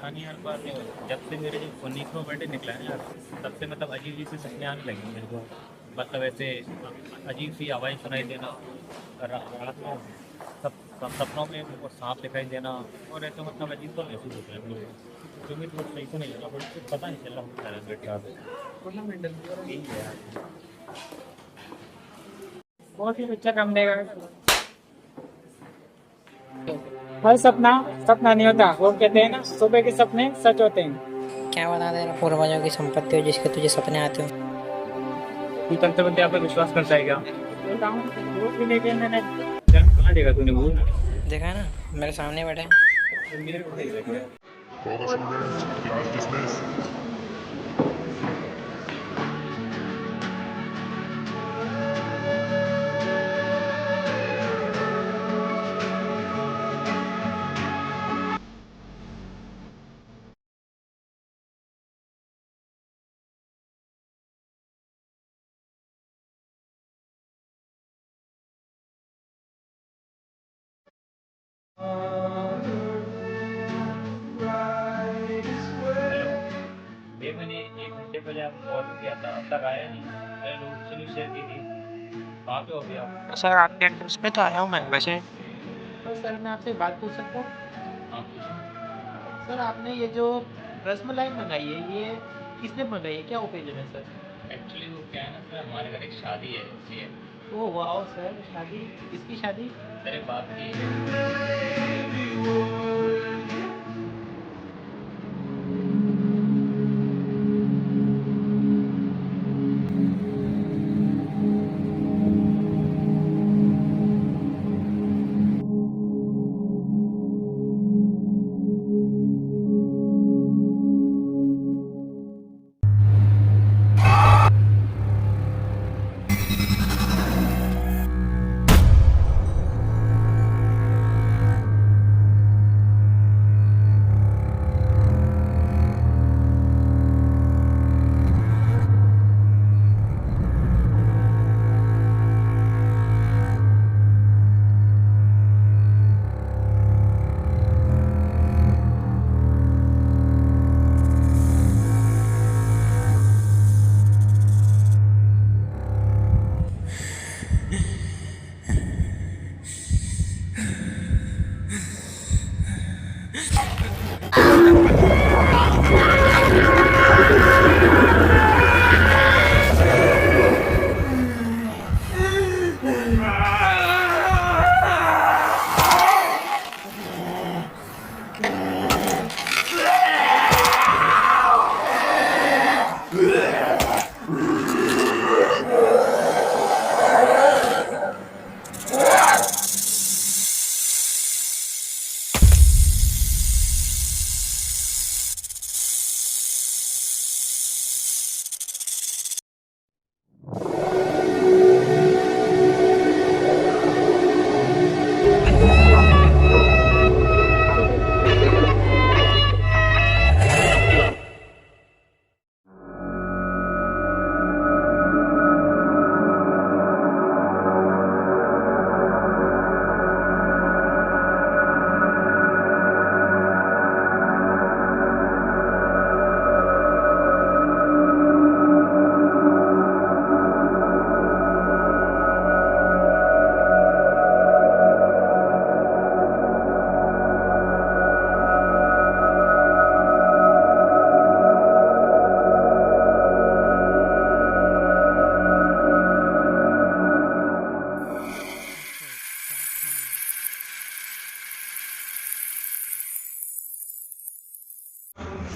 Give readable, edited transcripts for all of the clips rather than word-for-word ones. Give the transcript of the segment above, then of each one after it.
पता नहीं यार, बात नहीं होती। जब से मेरे जो 19 में बर्थडे निकला है ना यार, तब से मतलब अजीब अजीब से सपने आने लगे मेरे को। मतलब ऐसे अजीब सी आवाज़ सुनाई देना, रात में सपनों में मेरे को सांप दिखाई देना, और ऐसे मतलब अजीब सा महसूस होता है मेरे को, क्योंकि तो सही से नहीं चला, बट कुछ पता नहीं चल रहा होता है मेरे साथ। यही है यार। बहुत ही अच्छा काम देगा। हर सपना सपना नहीं होता, वो कहते हैं ना, सुबह के सपने सच होते हैं। क्या बता दे रहा पूर्वजों की संपत्ति हो जिसके तुझे सपने आते हो। तू तंत्र बनते आप पे विश्वास करता है क्या? बोलता हूँ वो भी लेके मैंने यार कहाँ देखा तूने वो? देखा है ना, मेरे सामने बैठे हैं। मेरे को नहीं देखा। Focus students, class dismissed. Hello. ये मैंने 1 घंटे पहले आपको कॉल किया था, अब तक आया नहीं। मैंने लोकेशन भी शेयर की थी। कहाँ पे हो गया आप? सर आपके एड्रेस पे तो आया हूँ मैं वैसे। तो सर मैं आपसे बात पूछ सकता हूँ? हाँ पूछो। सर आपने ये जो रसमलाई मंगाई है, ये किसने मंगाई है, क्या ओकेजन है सर? एक्चुअली वो क्या है ना सर, हमारे घर एक शादी है इसलिए। ओह वाह सर, शादी? किसकी शादी? तेरे बाप की।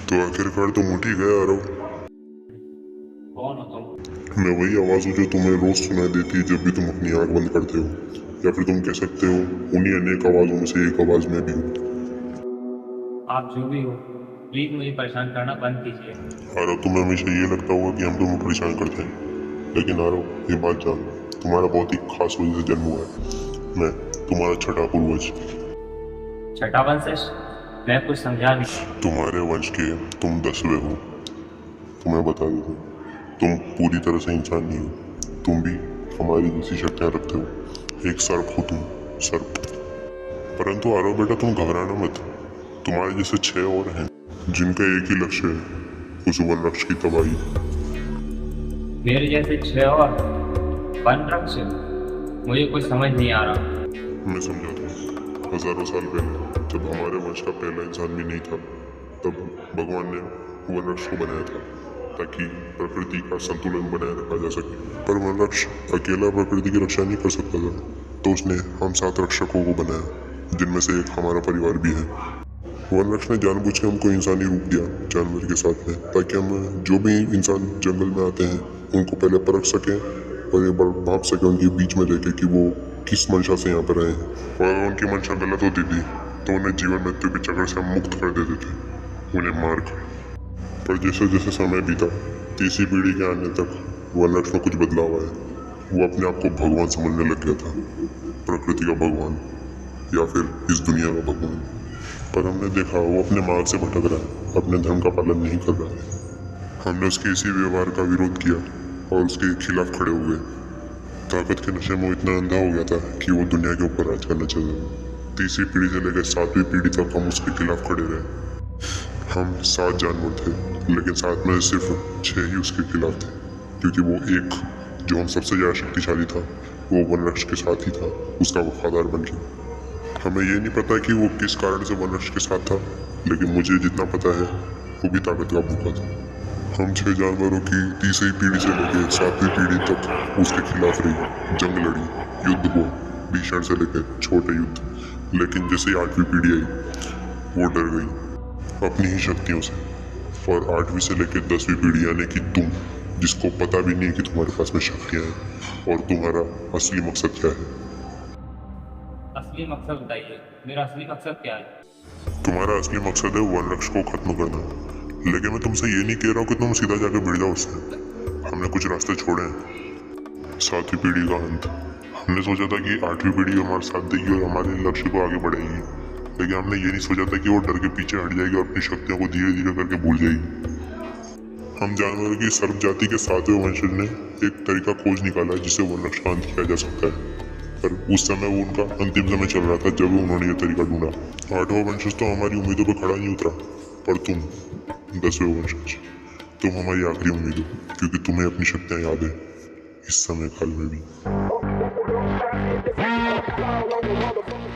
तो आखिरकार तुम उठ ही गए आरव। कौन हो तुम? मैं वही आवाज़ हूँ जो तुम्हें रोज सुनाई देती है जब भी तुम अपनी आंख बंद करते हो, या फिर तुम कह सकते हो उन्हीं अनेक आवाज़ों में से एक आवाज़ में भी हूँ। आप जो भी हो, प्लीज़ मुझे परेशान करना बंद कीजिए। आरव, तुम्हें हमेशा ये लगता होगा कि हम तुम्हें परेशान करते हैं, लेकिन आरव ये बात जान, तुम्हारा बहुत ही खास वजह से जन्म हुआ है। मैं तुम्हारा छठा पूर्वज। छठा वंश? मैं कुछ समझा नहीं। तुम्हारे वंश के तुम 10वें हो। तुम्हें बता देता हूँ, तुम पूरी तरह से इंसान नहीं हो, तुम भी हमारी जैसी शक्तियाँ रखते हो। एक सर्प हो तुम, सर्प। परंतु आरव बेटा, तुम घबराना मत, तुम्हारे जैसे 6 और हैं जिनका एक ही लक्ष्य है, उस वन वृक्ष की तबाही। मेरे जैसे 6 और वन वृक्ष, मुझे कुछ समझ नहीं आ रहा। मैं समझाता हूँ, हजारों साल पहले जब हमारे वंश का पहला इंसान भी नहीं था, तब भगवान ने वन वृक्ष को बनाया था ताकि प्रकृति का संतुलन बनाए रखा जा सके। पर वन वृक्ष अकेला प्रकृति की रक्षा नहीं कर सकता था, तो उसने हम 7 रक्षकों को बनाया, जिनमें से एक हमारा परिवार भी है। वन वृक्ष ने जानबूझ के हमको इंसानी रूप दिया जानवर के साथ में, ताकि हम जो भी इंसान जंगल में आते हैं उनको पहले परख सकें और एक बार भाप सकें उनके बीच में रह के कि वो किस मंशा से यहाँ पर आए हैं। और अगर उनकी मंशा गलत होती थी तो उन्हें जीवन मृत्यु की चक्कर से हम मुक्त कर देते थे, उन्हें मार कर। पर जैसे जैसे समय बीता, तीसरी पीढ़ी के आने तक वन वृक्ष में कुछ बदलाव आया। वो अपने आप को भगवान समझने लग गया था, प्रकृति का भगवान या फिर इस दुनिया का भगवान। पर हमने देखा वो अपने मार्ग से भटक रहा है, अपने धर्म का पालन नहीं कर रहा है। हमने उसके इसी व्यवहार का विरोध किया और उसके खिलाफ खड़े हुए। ताकत के नशे में वो इतना अंधा हो गया था कि वो दुनिया के ऊपर राज करना चाहता था। तीसरी पीढ़ी से लेकर 7वीं पीढ़ी तक हम उसके खिलाफ खड़े रहे। हम 7 जानवर थे, लेकिन 7 में सिर्फ 6 ही उसके खिलाफ थे, क्योंकि वो एक जो हम सबसे ज़्यादा शक्तिशाली था, वो वन वृक्ष के साथ ही था, उसका वफादार बन के। हमें ये नहीं पता कि वो किस कारण से वन वृक्ष के साथ था, लेकिन मुझे जितना पता है वो भी ताकत का भूखा था। हम 6 जानवरों की तीसरी पीढ़ी से लेकर 7वीं पीढ़ी तक उसके खिलाफ रही, जंग लड़ी, युद्ध हुआ, भीषण से लेकर छोटे युद्ध। लेकिन जैसे ही 8वीं पीढ़ी आई वो डर गई अपनी ही शक्तियों से। और 8वीं से लेकर 10वीं पीढ़ी यानी कि तुम, जिसको पता भी नहीं कि तुम्हारे पास में शक्तियाँ हैं और तुम्हारा असली मकसद क्या है। असली मकसद बताइए, मेरा असली मकसद क्या है? तुम्हारा असली मकसद है वन वृक्ष को खत्म करना, लेकिन मैं तुमसे ये नहीं कह रहा हूँ कि तुम सीधा जाकर भिड़ जाओ उससे। हमने कुछ रास्ते छोड़े हैं। 7वीं पीढ़ी का अंत, हमने सोचा था कि 8वीं पीढ़ी हमारे साथ देगी और हमारे लक्ष्य को आगे बढ़ाएगी, लेकिन हमने ये नहीं सोचा था कि वो डर के पीछे हट जाएगी और अपनी शक्तियों को धीरे धीरे करके भूल जाएगी। हम जानवरों की सर्प जाति के 7वें वंशज ने एक तरीका खोज निकाला जिससे वन वृक्ष का अंत किया जा सकता है। पर उस समय वो उनका अंतिम समय चल रहा था जब उन्होंने ये तरीका ढूंढा। 8वां वंशज तो हमारी उम्मीदों पर खड़ा नहीं उतरा, पर तुम 10वें वंशज, तुम हमारी आखिरी उम्मीद हो, क्योंकि तुम्हें अपनी शक्तियाँ याद है इस समय काल में भी।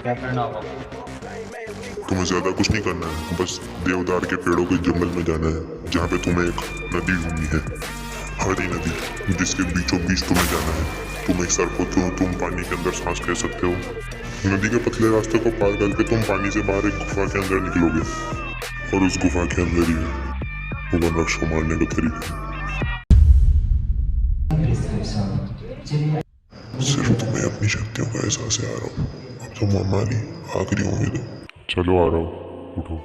क्या करना होगा? तुम्हें ज्यादा कुछ नहीं करना है, बस देवदार के पेड़ों के जंगल में जाना है, जहाँ पे तुम्हें एक नदी ढूंढनी है, हरी नदी, जिसके बीचों बीच तुम्हें जाना है। तुम एक सर्प हो तो तुम पानी के अंदर सांस ले सकते हो। नदी के पतले रास्ते को पार करके तुम पानी से बाहर एक गुफा के अंदर निकलोगे, और उस गुफा के अंदर ही वन वृक्ष को मारने का तरीका। सिर्फ तुम्हें अपनी शक्तियों का एहसास है, आ रहा हूँ। अब तुम हमारी आखिरी उम्मीद हो। चलो आ रहा हूँ, उठो।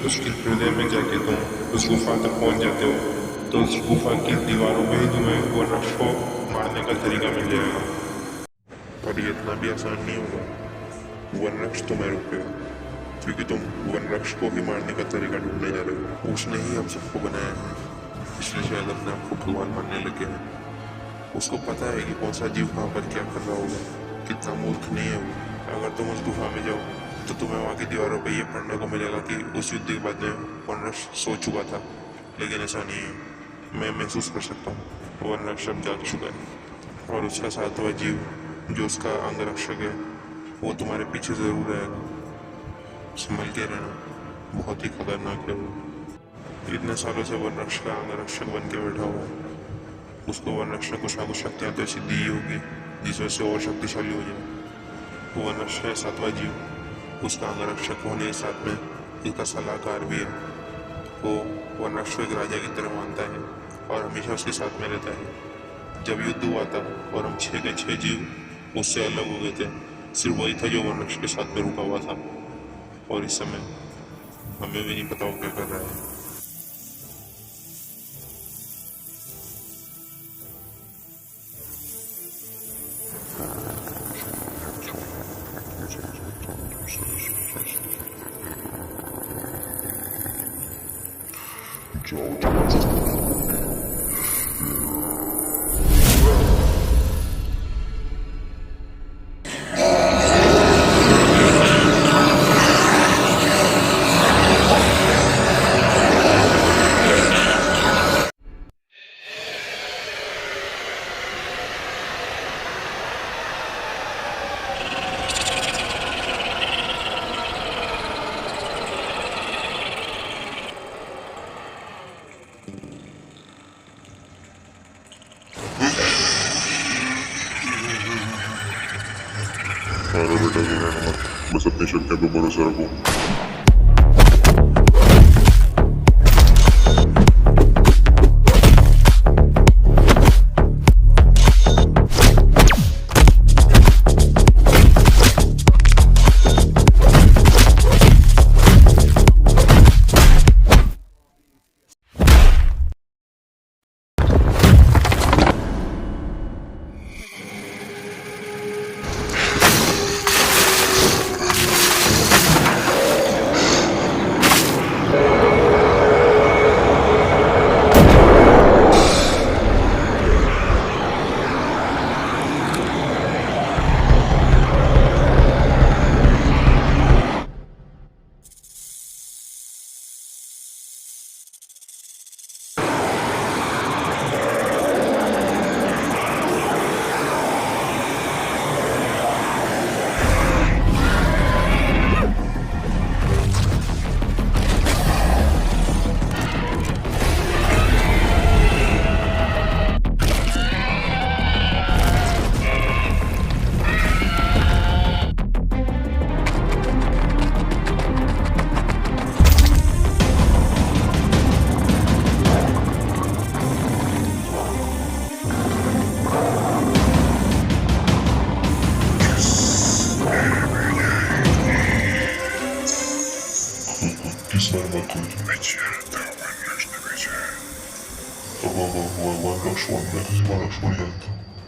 उसके हृदय में जाके तुम उस गुफा तक पहुंच जाते हो, तो उस गुफा की दीवारों में ही तुम्हें वो वृक्ष को मारने का तरीका मिल जाएगा। पर ये इतना भी आसान नहीं होगा। वन वृक्ष तुम्हें रोकेगा, क्योंकि तुम वन वृक्ष को ही मारने का तरीका ढूंढने जा रहे हो। उसने ही हम सबको बनाया है, इसलिए शायद अपने आप को भगवान मानने लगे हैं। उसको पता है कि कौन सा जीव कहाँ पर क्या कर रहा होगा। कितना मूर्ख नहीं है वो। अगर तुम उस गुफा में जाओ तो तुम्हें वहाँ की दीवारों पे ये पढ़ने को मिलेगा कि उस युद्ध के बाद में वनरक्ष सो चुका था, लेकिन ऐसा नहीं है। मैं महसूस कर सकता हूँ वनरक्ष अब जाग चुका है और उसका सातवां जीव जो उसका अंगरक्षक है वो तुम्हारे पीछे ज़रूर रहेगा। संभल के रहना, बहुत ही खतरनाक है वो। इतने सालों से वनरक्ष का अंगरक्षक बन के बैठा हुआ है। उसको वनरक्ष ने कुछ ना कुछ शक्तियाँ तो ऐसी दी होगी जिस वजह से और शक्तिशाली हो जाए। वो वनरक्ष है सातवां जीव, उसका अंगरक्षक होने के साथ में उसका सलाहकार भी है। वो वनरक्ष को एक राजा की तरह मानता है और हमेशा उसके साथ में रहता है। जब युद्ध हुआ था और हम 6 के 6 जीव उससे अलग हो गए थे, सिर्फ वही था जो वनरक्ष के साथ में रुका हुआ था और इस समय हमें भी नहीं पता वो क्या कर रहा है। हाँ बेटा, घबराना मत, बस अपनी शक्तियों पर भरोसा रखो।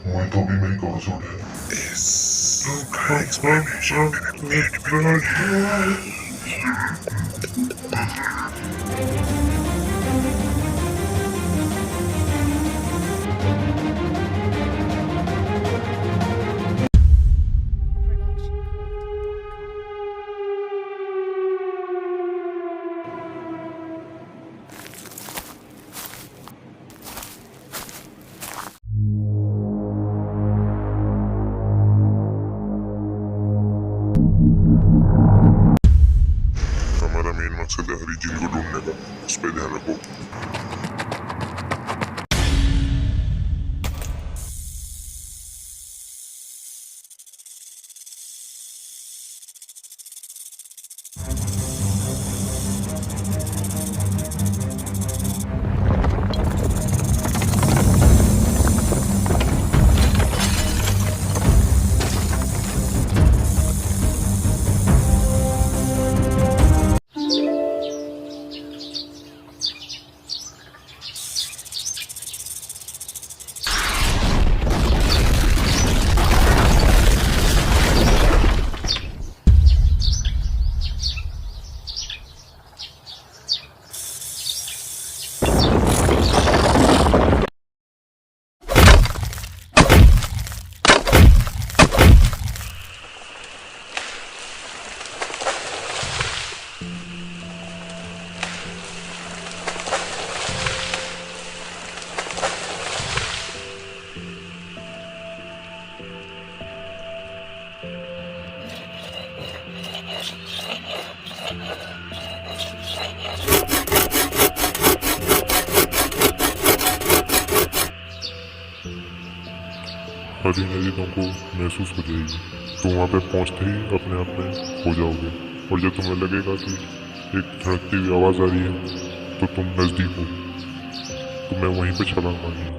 वही तो अभी मेरी कमजोर है। हमारा मेन मकसद है हरी झील को ढूंढने का, उस पर ध्यान रखो। हरी नदी तुमको महसूस हो जाएगी, तो वहाँ पे पहुँचते ही अपने आप में हो जाओगे। और जब तुम्हें लगेगा कि एक धड़कती हुई आवाज़ आ रही है तो तुम नज़दीक हो, तुम्हें वहीं पे छलांग मारनी है।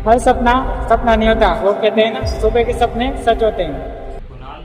हर सपना सपना नहीं होता, वो कहते हैं ना सुबह के सपने सच होते हैं। कुणाल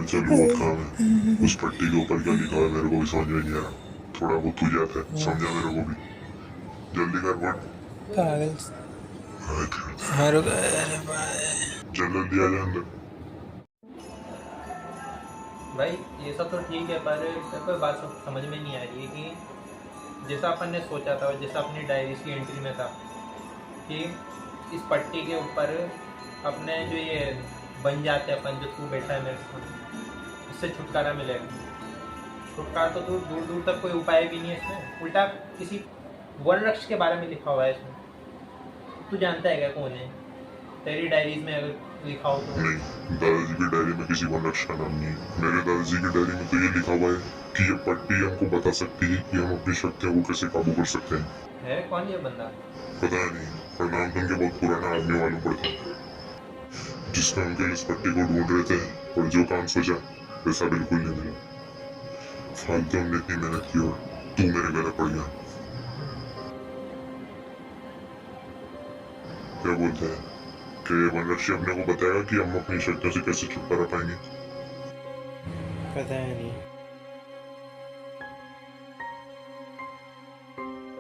चल बहुत काम है। उस पट्टी के ऊपर क्या लिखा है मेरे को भी समझ में नहीं आ रहा। थोड़ा बहुत तुझे आता है, समझा मेरे को भी। जल्दी कर पढ़। पागल जल्दी आ जा अंदर। भाई ये सब तो ठीक है, पर मेरे को बात समझ में नहीं आ रही है कि जैसा अपन ने सोचा था और जैसा अपनी डायरीज की एंट्री में था कि इस पट्टी के ऊपर अपने जो ये बन जाते हैं अपन, जो तू बैठा है मेरे साथ, इससे छुटकारा मिलेगा। छुटकारा तो दूर दूर दूर तक कोई उपाय भी नहीं है इसमें, उल्टा किसी वन वृक्ष के बारे में लिखा हुआ है इसमें। तू जानता है क्या कौन है? तेरी डायरीज में अगर लिखा हो तो। नहीं, दादाजी की डायरी में किसी वनरक्ष का नाम नहीं है। मेरे दादाजी की डायरी में तो ये लिखा हुआ है कि ये पट्टी हमको बता सकती है कि हम अपनी शक्तियों को कैसे काबू कर सकते हैं। है कौन ये बंदा? पता नहीं, पर नाम सुन के बहुत पुराना आदमी मालूम पड़ता है, जिसका अंकल इस पट्टी को ढूंढ रहे थे और जो काम सोचा वैसा बिल्कुल नहीं मिला। फालतू हमने इतनी मेहनत की और तू मेरे गले पड़ गया। क्या बोलते हैं कि वनरक्षी अपने को बताएगा कि हम अपनी शक्तियों से कैसे छुटकारा पाएंगे? पता नहीं।